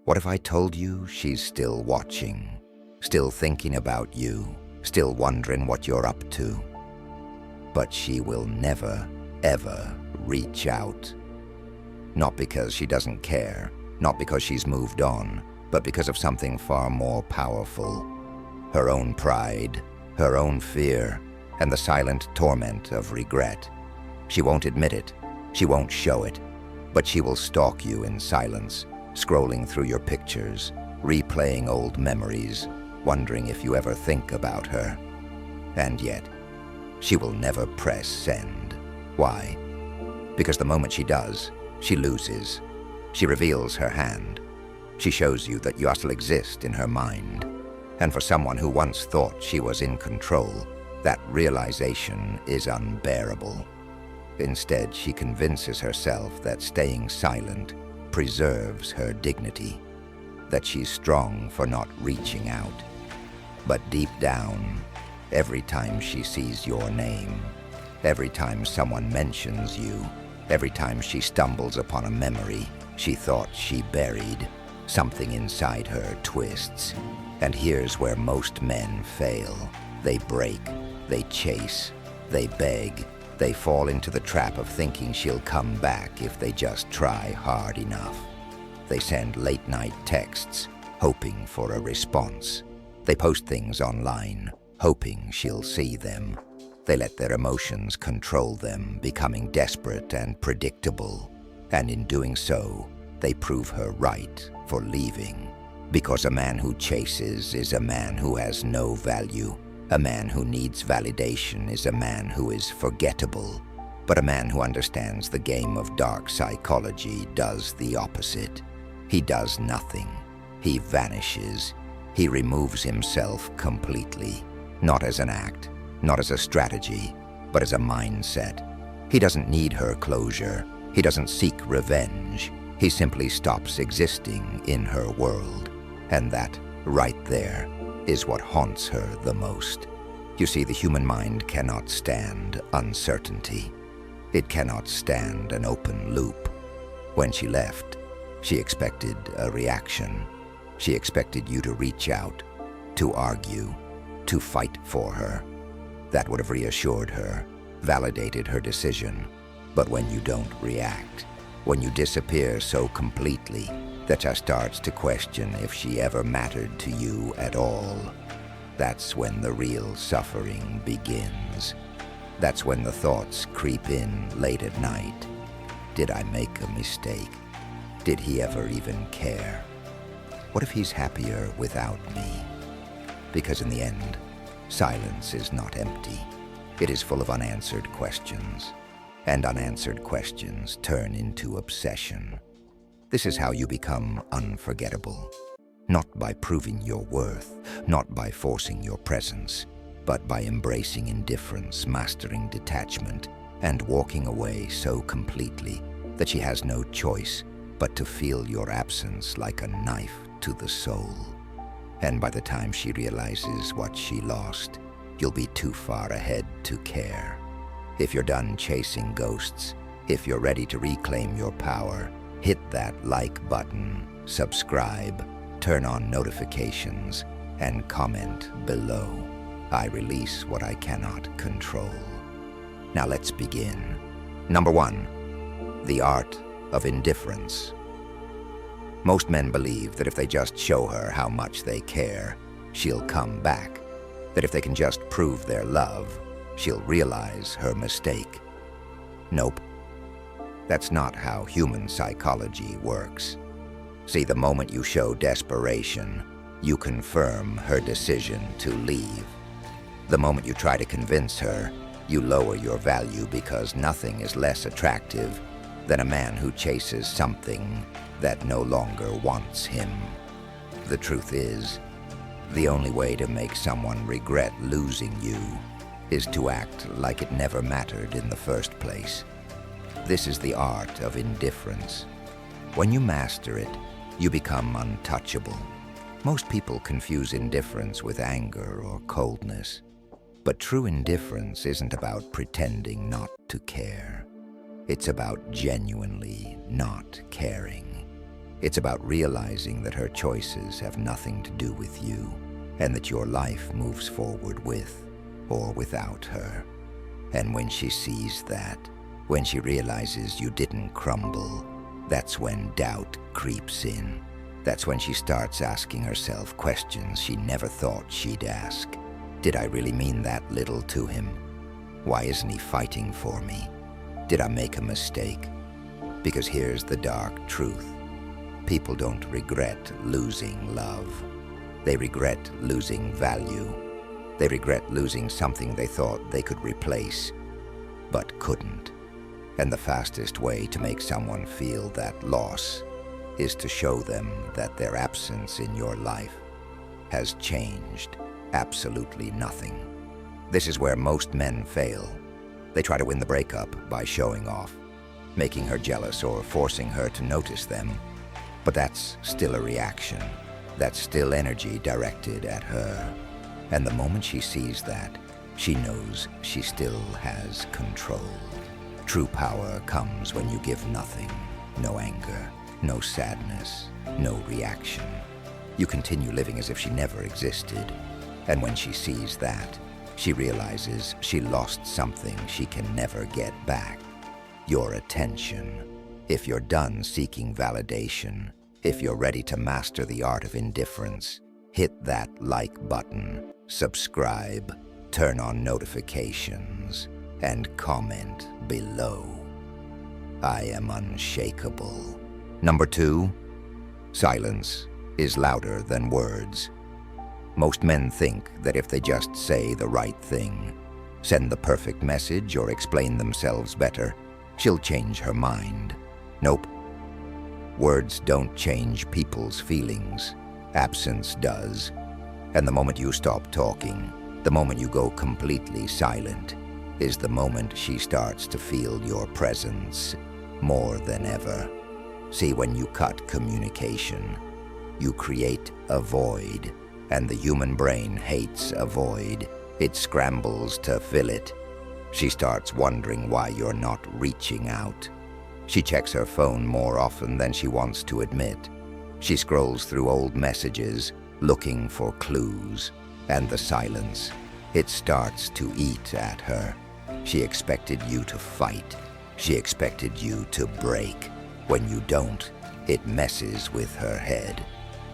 What if I told you she's still watching, still thinking about you, still wondering what you're up to? But she will never, ever reach out. Not because she doesn't care, not because she's moved on, but because of something far more powerful. Her own pride, her own fear, and the silent torment of regret. She won't admit it, she won't show it, but she will stalk you in silence, scrolling through your pictures, replaying old memories, wondering if you ever think about her. And yet, she will never press send. Why? Because the moment she does, she loses. She reveals her hand. She shows you that you still exist in her mind. And for someone who once thought she was in control, that realization is unbearable. Instead, she convinces herself that staying silent preserves her dignity, that she's strong for not reaching out. But deep down, every time she sees your name, every time someone mentions you, every time she stumbles upon a memory she thought she buried, something inside her twists. And here's where most men fail. They break, they chase, they beg, they fall into the trap of thinking she'll come back if they just try hard enough. They send late-night texts, hoping for a response. They post things online, hoping she'll see them. They let their emotions control them, becoming desperate and predictable. And in doing so, they prove her right for leaving. Because a man who chases is a man who has no value. A man who needs validation is a man who is forgettable. But a man who understands the game of dark psychology does the opposite. He does nothing. He vanishes. He removes himself completely. Not as an act, not as a strategy, but as a mindset. He doesn't need her closure. He doesn't seek revenge. He simply stops existing in her world. And that, right there, is what haunts her the most. You see, the human mind cannot stand uncertainty. It cannot stand an open loop. When she left, she expected a reaction. She expected you to reach out, to argue, to fight for her. That would have reassured her, validated her decision. But when you don't react, when you disappear so completely that she starts to question if she ever mattered to you at all, that's when the real suffering begins. That's when the thoughts creep in late at night. Did I make a mistake? Did he ever even care? What if he's happier without me? Because in the end, silence is not empty. It is full of unanswered questions. And unanswered questions turn into obsession. This is how you become unforgettable. Not by proving your worth, not by forcing your presence, but by embracing indifference, mastering detachment, and walking away so completely that she has no choice but to feel your absence like a knife to the soul. And by the time she realizes what she lost, you'll be too far ahead to care. If you're done chasing ghosts, if you're ready to reclaim your power, hit that like button, subscribe, turn on notifications, and comment below. I release what I cannot control. Now let's begin. Number 1, the art of indifference. Most men believe that if they just show her how much they care, she'll come back. That if they can just prove their love, she'll realize her mistake. Nope. That's not how human psychology works. See, the moment you show desperation, you confirm her decision to leave. The moment you try to convince her, you lower your value because nothing is less attractive than a man who chases something that no longer wants him. The truth is, the only way to make someone regret losing you is to act like it never mattered in the first place. This is the art of indifference. When you master it, you become untouchable. Most people confuse indifference with anger or coldness. But true indifference isn't about pretending not to care. It's about genuinely not caring. It's about realizing that her choices have nothing to do with you, and that your life moves forward with or without her. And when she sees that, when she realizes you didn't crumble, that's when doubt creeps in. That's when she starts asking herself questions she never thought she'd ask. Did I really mean that little to him? Why isn't he fighting for me? Did I make a mistake? Because here's the dark truth. People don't regret losing love. They regret losing value. They regret losing something they thought they could replace, but couldn't. And the fastest way to make someone feel that loss is to show them that their absence in your life has changed absolutely nothing. This is where most men fail. They try to win the breakup by showing off, making her jealous or forcing her to notice them. But that's still a reaction. That's still energy directed at her. And the moment she sees that, she knows she still has control. True power comes when you give nothing, no anger, no sadness, no reaction. You continue living as if she never existed. And when she sees that, she realizes she lost something she can never get back. Your attention. If you're done seeking validation, if you're ready to master the art of indifference, hit that like button, subscribe, turn on notifications, and comment below. I am unshakable. Number 2, silence is louder than words. Most men think that if they just say the right thing, send the perfect message, or explain themselves better, she'll change her mind. Nope. Words don't change people's feelings. Absence does. And the moment you stop talking, the moment you go completely silent, is the moment she starts to feel your presence more than ever. See, when you cut communication, you create a void, and the human brain hates a void. It scrambles to fill it. She starts wondering why you're not reaching out. She checks her phone more often than she wants to admit. She scrolls through old messages, looking for clues. And the silence, it starts to eat at her. She expected you to fight. She expected you to break. When you don't, it messes with her head.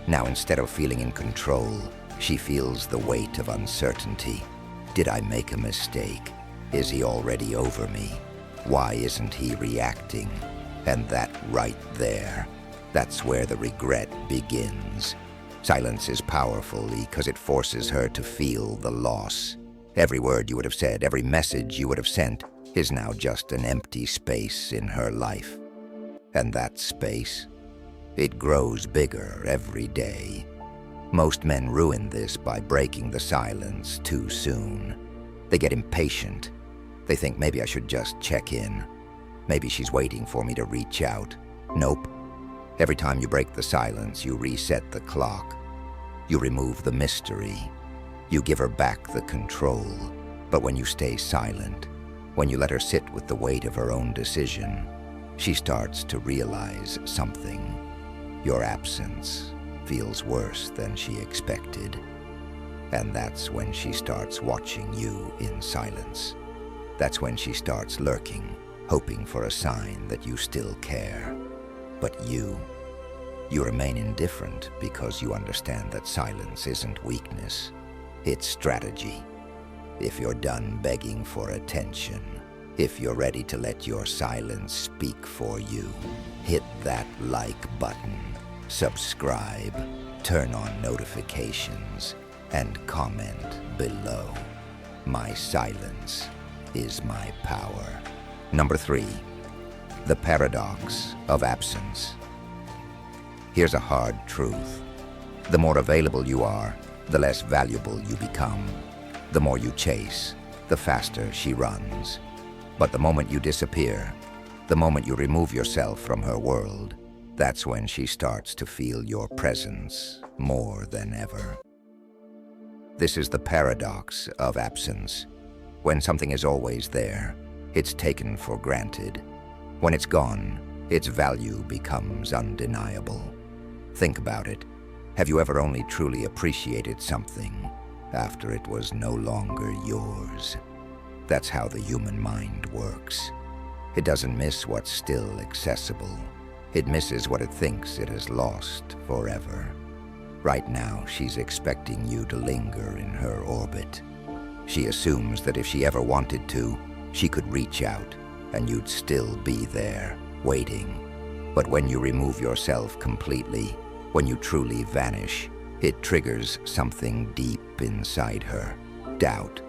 Now, instead of feeling in control, she feels the weight of uncertainty. Did I make a mistake? Is he already over me? Why isn't he reacting? And that right there, that's where the regret begins. Silence is powerful because it forces her to feel the loss. Every word you would have said, every message you would have sent, is now just an empty space in her life. And that space, it grows bigger every day. Most men ruin this by breaking the silence too soon. They get impatient. They think, maybe I should just check in. Maybe she's waiting for me to reach out. Nope. Every time you break the silence, you reset the clock. You remove the mystery. You give her back the control. But when you stay silent, when you let her sit with the weight of her own decision, she starts to realize something. Your absence feels worse than she expected. And that's when she starts watching you in silence. That's when she starts lurking, hoping for a sign that you still care. But you remain indifferent because you understand that silence isn't weakness, it's strategy. If you're done begging for attention, if you're ready to let your silence speak for you, hit that like button, subscribe, turn on notifications, and comment below. My silence is my power. Number 3, the paradox of absence. Here's a hard truth. The more available you are, the less valuable you become. The more you chase, the faster she runs. But the moment you disappear, the moment you remove yourself from her world, that's when she starts to feel your presence more than ever. This is the paradox of absence. When something is always there, it's taken for granted. When it's gone, its value becomes undeniable. Think about it. Have you ever only truly appreciated something after it was no longer yours? That's how the human mind works. It doesn't miss what's still accessible. It misses what it thinks it has lost forever. Right now, she's expecting you to linger in her orbit. She assumes that if she ever wanted to, she could reach out and you'd still be there, waiting. But when you remove yourself completely, when you truly vanish, it triggers something deep inside her. Doubt.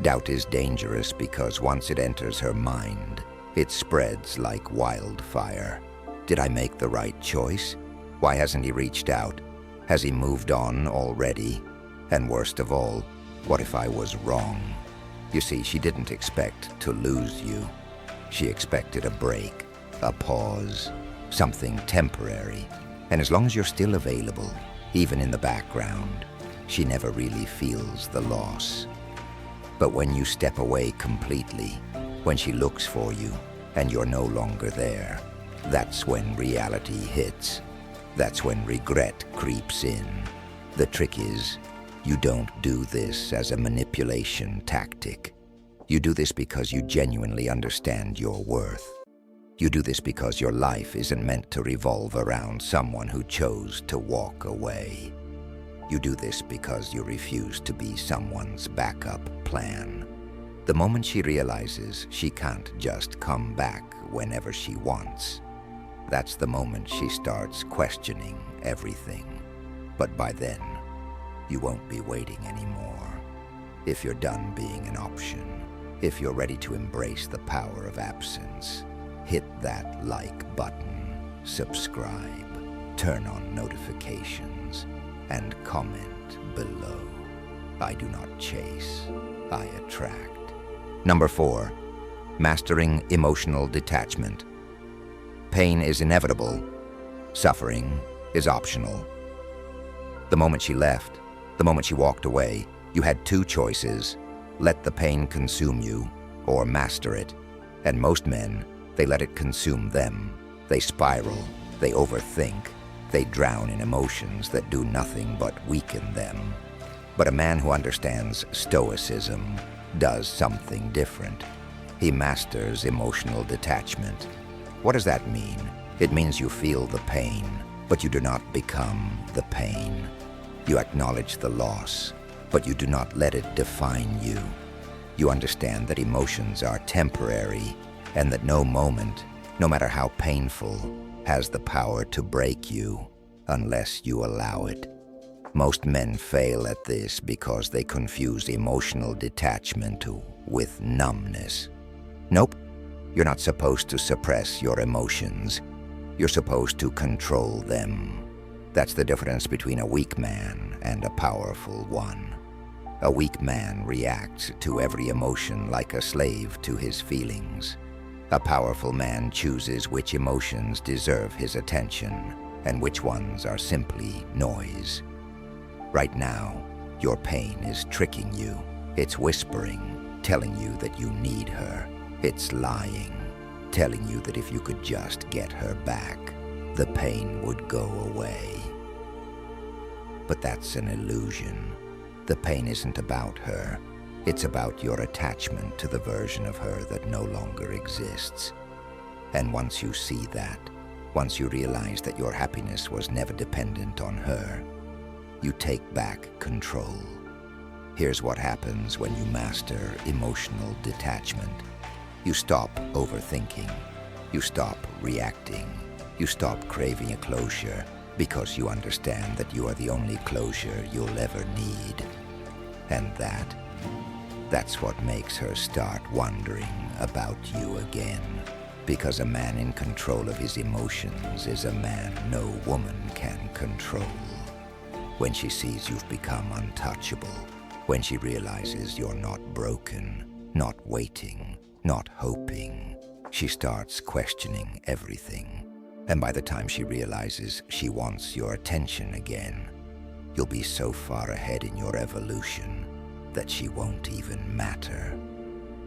Doubt is dangerous because once it enters her mind, it spreads like wildfire. Did I make the right choice? Why hasn't he reached out? Has he moved on already? And worst of all, what if I was wrong? You see, she didn't expect to lose you. She expected a break, a pause, something temporary. And as long as you're still available, even in the background, she never really feels the loss. But when you step away completely, when she looks for you and you're no longer there, that's when reality hits. That's when regret creeps in. The trick is, you don't do this as a manipulation tactic. You do this because you genuinely understand your worth. You do this because your life isn't meant to revolve around someone who chose to walk away. You do this because you refuse to be someone's backup plan. The moment she realizes she can't just come back whenever she wants, that's the moment she starts questioning everything. But by then, you won't be waiting anymore. If you're done being an option, if you're ready to embrace the power of absence, hit that like button, subscribe, turn on notifications, and comment below. I do not chase, I attract. Number 4, mastering emotional detachment. Pain is inevitable. Suffering is optional. The moment she left, the moment she walked away, you had 2 choices. Let the pain consume you, or master it. And most men, they let it consume them. They spiral, they overthink, they drown in emotions that do nothing but weaken them. But a man who understands Stoicism does something different. He masters emotional detachment. What does that mean? It means you feel the pain, but you do not become the pain. You acknowledge the loss, but you do not let it define you. You understand that emotions are temporary and that no moment, no matter how painful, has the power to break you unless you allow it. Most men fail at this because they confuse emotional detachment with numbness. Nope, you're not supposed to suppress your emotions. You're supposed to control them. That's the difference between a weak man and a powerful one. A weak man reacts to every emotion like a slave to his feelings. A powerful man chooses which emotions deserve his attention and which ones are simply noise. Right now, your pain is tricking you. It's whispering, telling you that you need her. It's lying, telling you that if you could just get her back, the pain would go away. But that's an illusion. The pain isn't about her. It's about your attachment to the version of her that no longer exists. And once you see that, once you realize that your happiness was never dependent on her, you take back control. Here's what happens when you master emotional detachment. You stop overthinking. You stop reacting. You stop craving a closure because you understand that you are the only closure you'll ever need. And that's what makes her start wondering about you again. Because a man in control of his emotions is a man no woman can control. When she sees you've become untouchable, when she realizes you're not broken, not waiting, not hoping, she starts questioning everything. And by the time she realizes she wants your attention again, you'll be so far ahead in your evolution that she won't even matter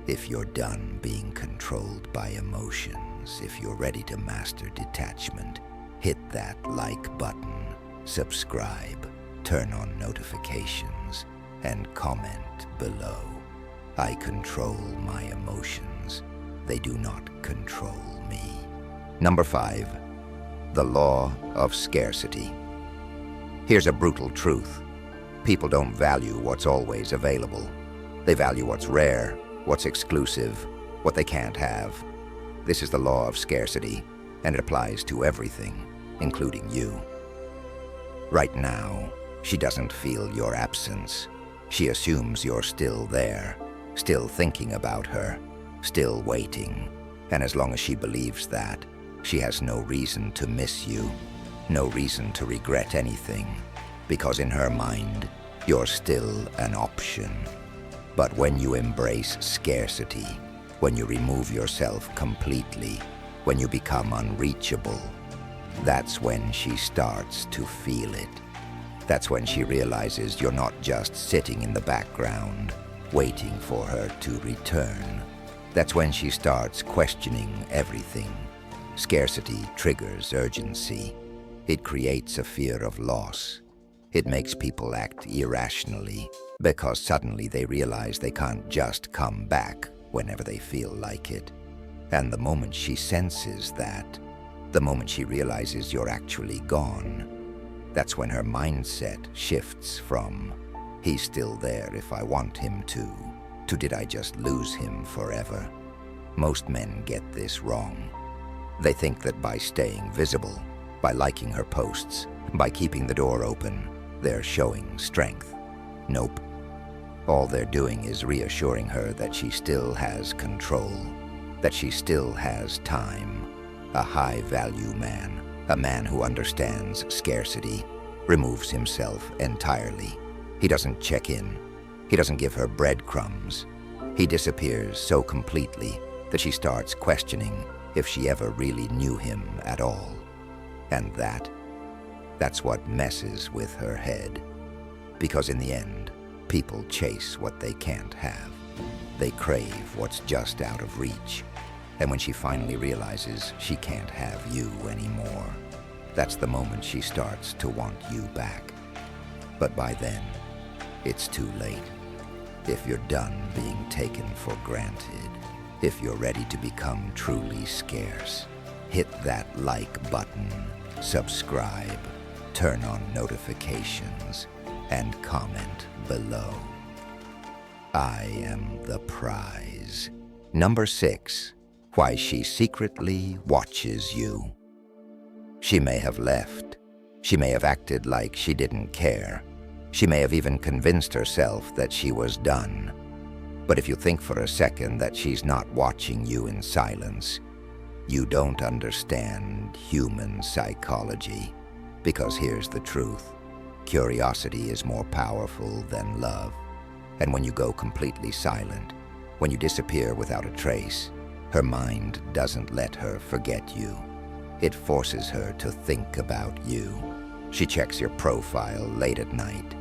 if you're done being controlled by emotions. friends, if you're ready to master detachment, hit that like button, subscribe, turn on notifications, and comment below. I control my emotions. They do not control me. Number 5. The law of scarcity. Here's a brutal truth. People don't value what's always available. They value what's rare, what's exclusive, what they can't have. This is the law of scarcity, and it applies to everything, including you. Right now, she doesn't feel your absence. She assumes you're still there, still thinking about her, still waiting. And as long as she believes that, she has no reason to miss you, no reason to regret anything, because in her mind, you're still an option. But when you embrace scarcity, when you remove yourself completely, when you become unreachable, that's when she starts to feel it. That's when she realizes you're not just sitting in the background, waiting for her to return. That's when she starts questioning everything. Scarcity triggers urgency. It creates a fear of loss. It makes people act irrationally because suddenly they realize they can't just come back whenever they feel like it. And the moment she senses that, the moment she realizes you're actually gone, that's when her mindset shifts from, he's still there if I want him to did I just lose him forever? Most men get this wrong. They think that by staying visible, by liking her posts, by keeping the door open, they're showing strength. Nope. All they're doing is reassuring her that she still has control, that she still has time. A high-value man, a man who understands scarcity, removes himself entirely. He doesn't check in. He doesn't give her breadcrumbs. He disappears so completely that she starts questioning if she ever really knew him at all. And that's what messes with her head. Because in the end, people chase what they can't have. They crave what's just out of reach. And when she finally realizes she can't have you anymore, that's the moment she starts to want you back. But by then, it's too late. If you're done being taken for granted, if you're ready to become truly scarce, hit that like button, subscribe, turn on notifications, and comment below. I am the prize. Number 6. Why she secretly watches you. She may have left. She may have acted like she didn't care. She may have even convinced herself that she was done. But if you think for a second that she's not watching you in silence, you don't understand human psychology. Because here's the truth. Curiosity is more powerful than love. And when you go completely silent, when you disappear without a trace, her mind doesn't let her forget you. It forces her to think about you. She checks your profile late at night.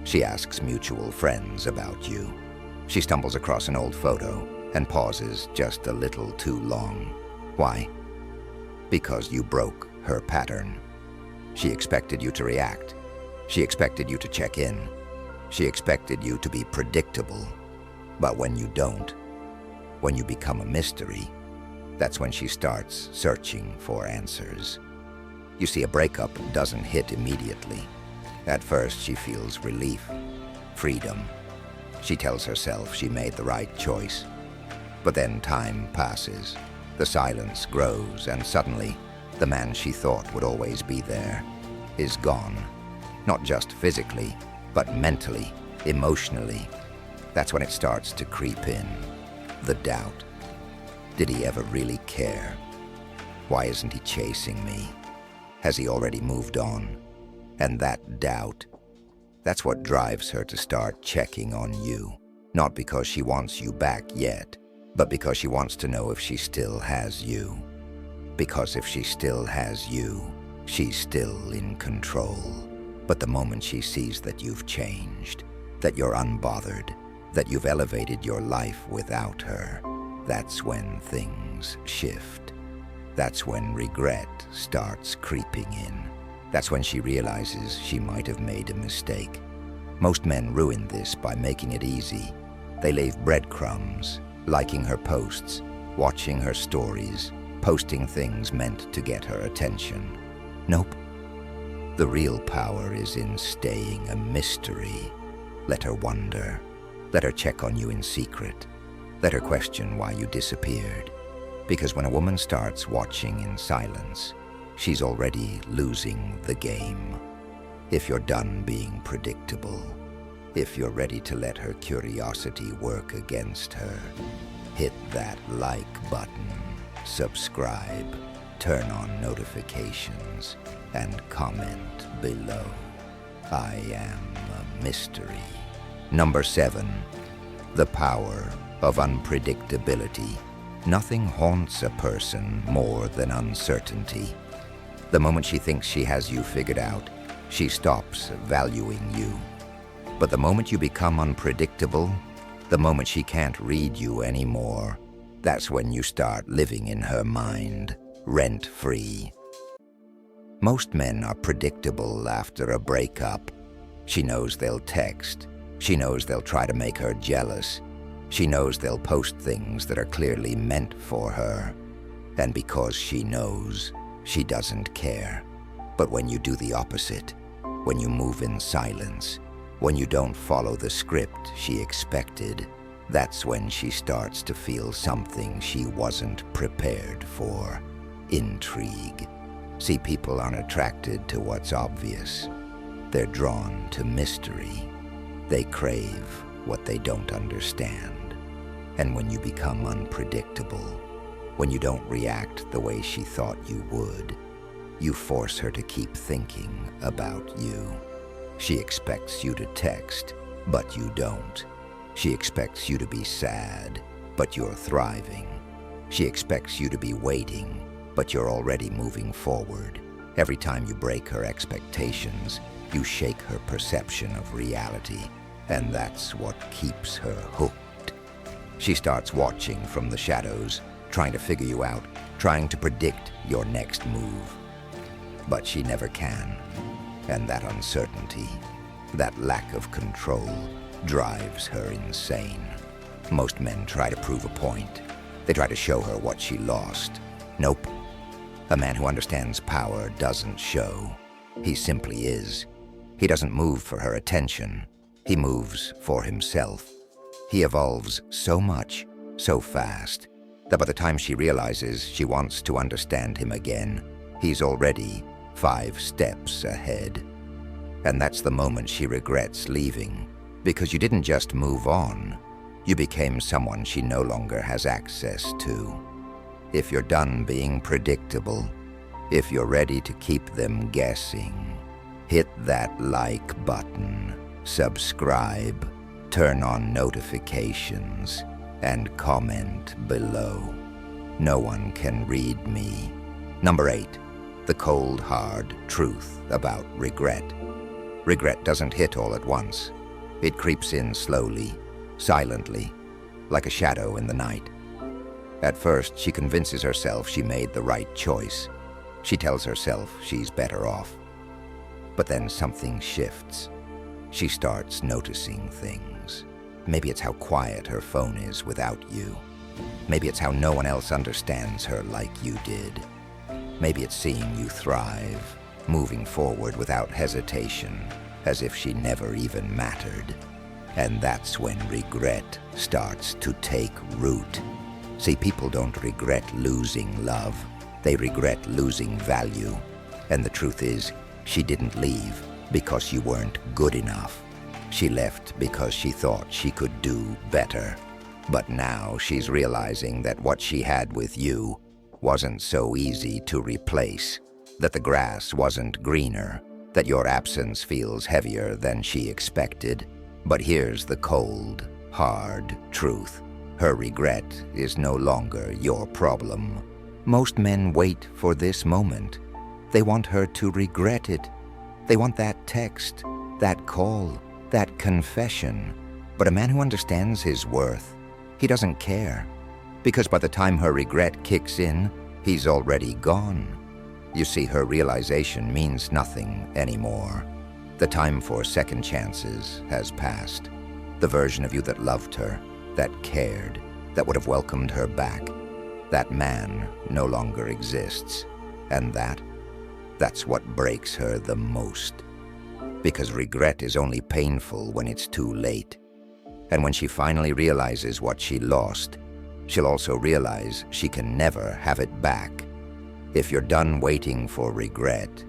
She asks mutual friends about you. She stumbles across an old photo and pauses just a little too long. Why? Because you broke her pattern. She expected you to react. She expected you to check in. She expected you to be predictable. But when you don't, when you become a mystery, that's when she starts searching for answers. You see, a breakup doesn't hit immediately. At first, she feels relief, freedom. She tells herself she made the right choice. But then time passes, the silence grows, and suddenly, the man she thought would always be there is gone. Not just physically, but mentally, emotionally. That's when it starts to creep in. The doubt. Did he ever really care? Why isn't he chasing me? Has he already moved on? And that doubt, that's what drives her to start checking on you. Not because she wants you back yet, but because she wants to know if she still has you. Because if she still has you, she's still in control. But the moment she sees that you've changed, that you're unbothered, that you've elevated your life without her, that's when things shift. That's when regret starts creeping in. That's when she realizes she might have made a mistake. Most men ruin this by making it easy. They leave breadcrumbs, liking her posts, watching her stories, posting things meant to get her attention. Nope. The real power is in staying a mystery. Let her wonder. Let her check on you in secret. Let her question why you disappeared. Because when a woman starts watching in silence, she's already losing the game. If you're done being predictable, if you're ready to let her curiosity work against her, hit that like button, subscribe, turn on notifications, and comment below. I am a mystery. Number 7, the power of unpredictability. Nothing haunts a person more than uncertainty. The moment she thinks she has you figured out, she stops valuing you. But the moment you become unpredictable, the moment she can't read you anymore, that's when you start living in her mind, rent-free. Most men are predictable after a breakup. She knows they'll text. She knows they'll try to make her jealous. She knows they'll post things that are clearly meant for her. And because she knows, she doesn't care. But when you do the opposite, when you move in silence, when you don't follow the script she expected, that's when she starts to feel something she wasn't prepared for. Intrigue. See, people aren't attracted to what's obvious. They're drawn to mystery. They crave what they don't understand. And when you become unpredictable, when you don't react the way she thought you would, you force her to keep thinking about you. She expects you to text, but you don't. She expects you to be sad, but you're thriving. She expects you to be waiting, but you're already moving forward. Every time you break her expectations, you shake her perception of reality, and that's what keeps her hooked. She starts watching from the shadows, trying to figure you out, trying to predict your next move. But she never can. And that uncertainty, that lack of control, drives her insane. Most men try to prove a point. They try to show her what she lost. Nope. A man who understands power doesn't show. He simply is. He doesn't move for her attention. He moves for himself. He evolves so much, so fast, that by the time she realizes she wants to understand him again, he's already 5 steps ahead. And that's the moment she regrets leaving, because you didn't just move on, you became someone she no longer has access to. If you're done being predictable, if you're ready to keep them guessing, hit that like button, subscribe, turn on notifications, and comment below. No one can read me. Number 8, the cold, hard truth about regret. Regret doesn't hit all at once. It creeps in slowly, silently, like a shadow in the night. At first, she convinces herself she made the right choice. She tells herself she's better off. But then something shifts. She starts noticing things. Maybe it's how quiet her phone is without you. Maybe it's how no one else understands her like you did. Maybe it's seeing you thrive, moving forward without hesitation, as if she never even mattered. And that's when regret starts to take root. See, people don't regret losing love. They regret losing value. And the truth is, she didn't leave because you weren't good enough. She left because she thought she could do better. But now she's realizing that what she had with you wasn't so easy to replace, that the grass wasn't greener, that your absence feels heavier than she expected. But here's the cold, hard truth. Her regret is no longer your problem. Most men wait for this moment. They want her to regret it. They want that text, that call, that confession. But a man who understands his worth, he doesn't care. Because by the time her regret kicks in, He's already gone. You see, her realization means nothing anymore. The time for second chances has passed. The version of you that loved her, that cared, that would have welcomed her back, that man no longer exists. And that's what breaks her the most. Because regret is only painful when it's too late. And when she finally realizes what she lost, she'll also realize she can never have it back. If you're done waiting for regret,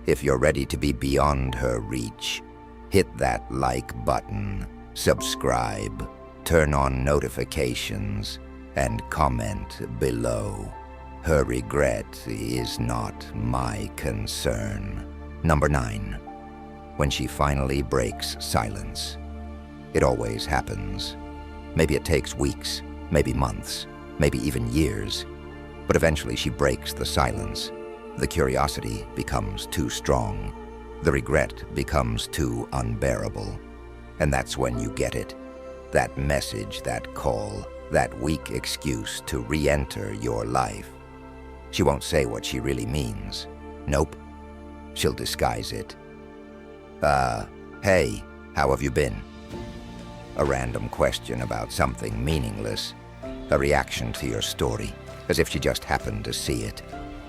if you're ready to be beyond her reach, hit that like button, subscribe, turn on notifications, and comment below. Her regret is not my concern. Number 9. When she finally breaks silence. It always happens. Maybe it takes weeks, maybe months, maybe even years. But eventually she breaks the silence. The curiosity becomes too strong. The regret becomes too unbearable. And that's when you get it. That message, that call, that weak excuse to re-enter your life. She won't say what she really means. Nope. She'll disguise it. Hey, how have you been? A random question about something meaningless. A reaction to your story, as if she just happened to see it.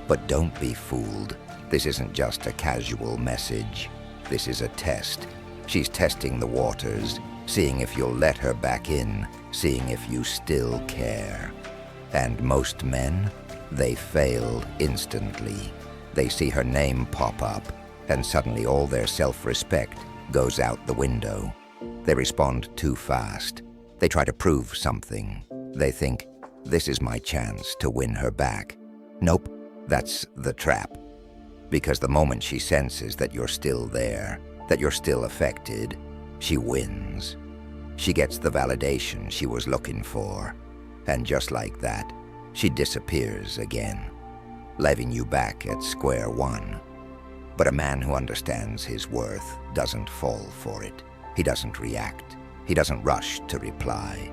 But don't be fooled. This isn't just a casual message. This is a test. She's testing the waters, seeing if you'll let her back in, seeing if you still care. And most men, they fail instantly. They see her name pop up, and suddenly all their self-respect goes out the window. They respond too fast. They try to prove something. They think, this is my chance to win her back. Nope, that's the trap. Because the moment she senses that you're still there, that you're still affected, she wins. She gets the validation she was looking for. And just like that, she disappears again, leaving you back at square one. But a man who understands his worth doesn't fall for it. He doesn't react. He doesn't rush to reply.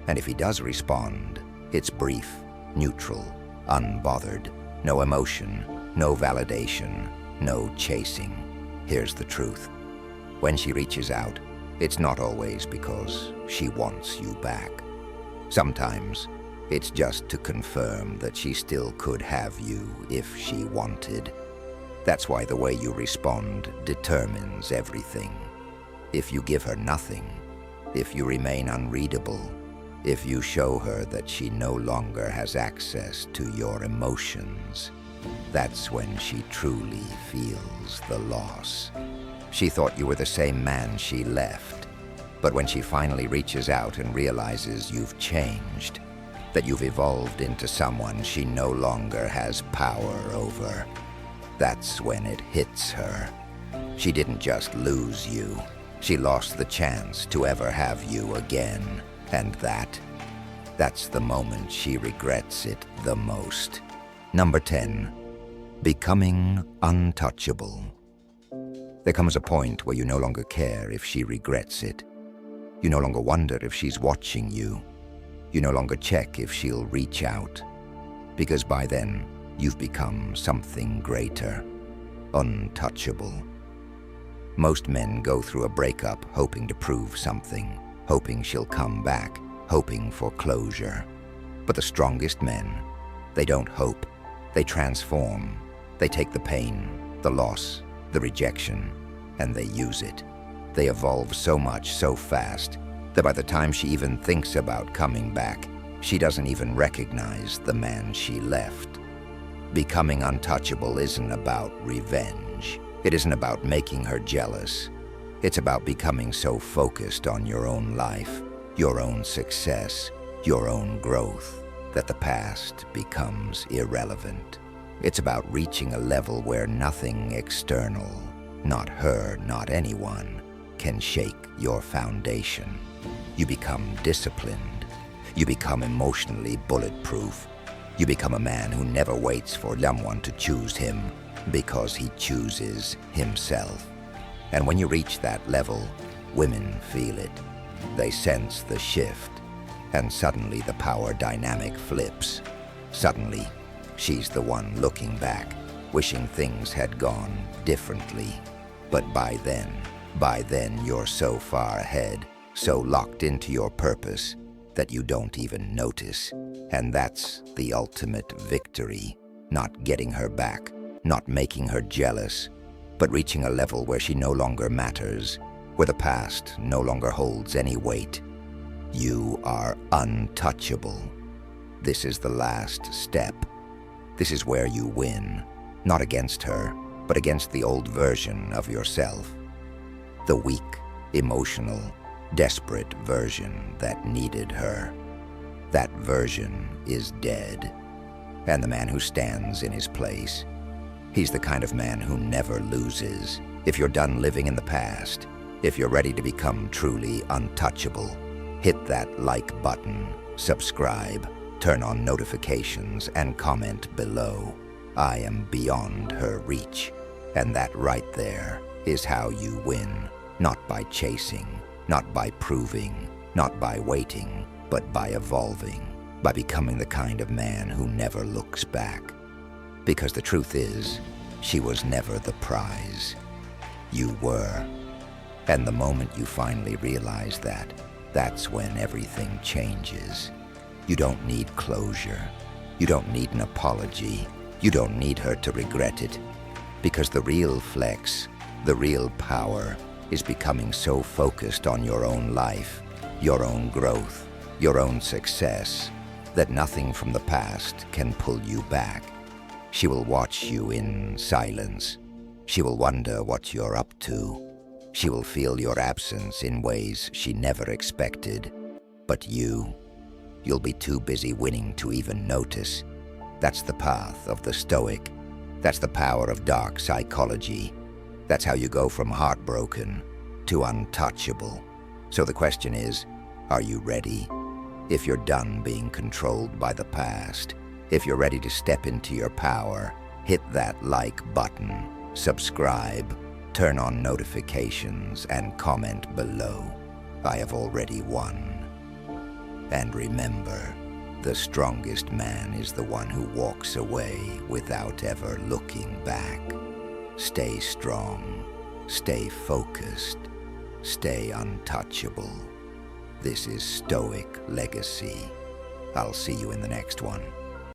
And if he does respond, it's brief, neutral, unbothered. No emotion, no validation, no chasing. Here's the truth. When she reaches out, it's not always because she wants you back. Sometimes it's just to confirm that she still could have you if she wanted. That's why the way you respond determines everything. If you give her nothing, if you remain unreadable, if you show her that she no longer has access to your emotions, that's when she truly feels the loss. She thought you were the same man she left, but when she finally reaches out and realizes you've changed, that you've evolved into someone she no longer has power over, that's when it hits her. She didn't just lose you. She lost the chance to ever have you again. And that's the moment she regrets it the most. Number 10. Becoming untouchable. There comes a point where you no longer care if she regrets it. You no longer wonder if she's watching you. You no longer check if she'll reach out. Because by then, you've become something greater. Untouchable. Most men go through a breakup hoping to prove something, hoping she'll come back, hoping for closure. But the strongest men, they don't hope. They transform. They take the pain, the loss, the rejection, and they use it. They evolve so much so fast that by the time she even thinks about coming back, she doesn't even recognize the man she left. Becoming untouchable isn't about revenge. It isn't about making her jealous. It's about becoming so focused on your own life, your own success, your own growth, that the past becomes irrelevant. It's about reaching a level where nothing external, not her, not anyone, can shake your foundation. You become disciplined. You become emotionally bulletproof. You become a man who never waits for someone to choose him because he chooses himself. And when you reach that level, women feel it. They sense the shift, and suddenly the power dynamic flips. Suddenly, She's the one looking back, wishing things had gone differently. But by then you're so far ahead, so locked into your purpose, that you don't even notice. And that's the ultimate victory. Not getting her back, not making her jealous, but reaching a level where she no longer matters, where the past no longer holds any weight. You are untouchable. This is the last step. This is where you win, not against her, but against the old version of yourself. The weak, emotional, desperate version that needed her. That version is dead. And the man who stands in his place, he's the kind of man who never loses. If you're done living in the past, if you're ready to become truly untouchable, hit that like button, subscribe, turn on notifications, and comment below. I am beyond her reach. And that right there is how you win. Not by chasing, not by proving, not by waiting, but by evolving, by becoming the kind of man who never looks back. Because the truth is, she was never the prize. You were. And the moment you finally realize that, that's when everything changes. You don't need closure. You don't need an apology. You don't need her to regret it. Because the real flex, the real power, is becoming so focused on your own life, your own growth, your own success, that nothing from the past can pull you back. She will watch you in silence. She will wonder what you're up to. She will feel your absence in ways she never expected. But you'll be too busy winning to even notice. That's the path of the Stoic. That's the power of dark psychology. That's how you go from heartbroken to untouchable. So the question is, are you ready? If you're done being controlled by the past, if you're ready to step into your power, hit that like button, subscribe, turn on notifications, and comment below. I have already won. And remember, the strongest man is the one who walks away without ever looking back. Stay strong, stay focused, stay untouchable. This is Stoic Legacy. I'll see you in the next one.